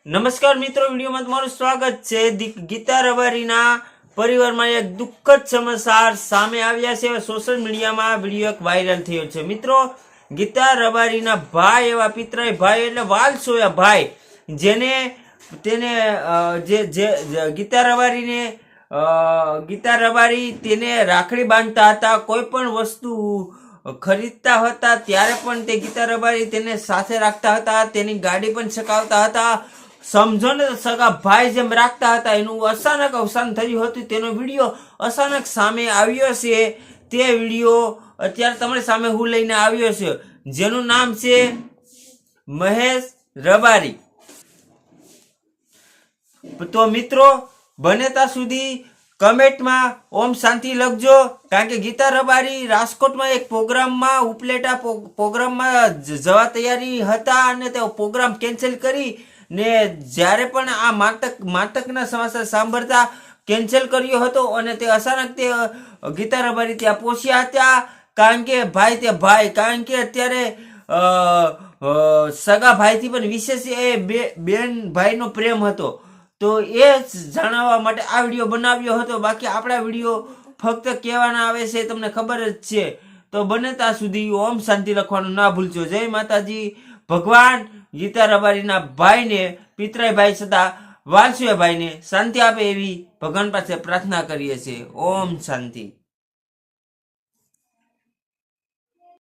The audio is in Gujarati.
નમસ્કાર મિત્રો, વિડીયોમાં તમારું સ્વાગત છે। ગીતા રબારીના પરિવારમાં એક દુઃખદ સમાચાર સામે આવ્યા છે। સોશિયલ મીડિયામાં વિડીયો એક વાયરલ થયો છે। મિત્રો, ગીતા રબારીના ભાઈ એવા પિતરાઈ ભાઈ એટલે વાલસોયા ભાઈ જેને તેને ગીતા રબારી તેને રાખડી બાંધતા હતા, કોઈ પણ વસ્તુ ખરીદતા હતા ત્યારે પણ તે ગીતા રબારી તેને સાથે રાખતા હતા, તેની ગાડી પણ ચકાવતા હતા। સમજો ને, સગા ભાઈ જેમ રાખતા હતા। એનું અચાનક અવસાન થયું હતું, તેનો વિડીયો અચાનક સામે આવ્યો છે। તે વિડીયો અત્યારે તમારી સામે હું લઈને આવ્યો છે, જેનું નામ છે મહેશ રબારી। તો મિત્રો, બને ત્યાં સુધી કમેન્ટમાં ઓમ શાંતિ લખજો, કારણ કે ગીતા રબારી રાજકોટમાં એક પ્રોગ્રામમાં ઉપલેટા પ્રોગ્રામમાં જવા તૈયારી હતા અને તે પ્રોગ્રામ કેન્સલ કરી ને જ્યારે પણ આ નાટકના સમાચાર સાંભળતા કેન્સલ કર્યો હતો અને તે અચાનક તે ગીતા રબારી ત્યાં પહોંચ્યા હતા, કારણ કે કારણ કે અત્યારે સગા ભાઈથી પણ વિશેષ એ બેન ભાઈનો પ્રેમ હતો। તો એ જાણવા માટે આ વિડીયો બનાવ્યો હતો। બાકી આપણા વિડીયો ફક્ત કહેવાના આવે છે, તમને ખબર જ છે। તો બને ત્યાં સુધી ઓમ શાંતિ લખવાનું ના ભૂલજો। જય માતાજી। ભગવાન ગીતા રબારીના ભાઈને, પિતરાઈ ભાઈ છતાં વાલસુયા ભાઈને શાંતિ આપે એવી ભગવાન પાસે પ્રાર્થના કરીએ છીએ। ઓમ શાંતિ।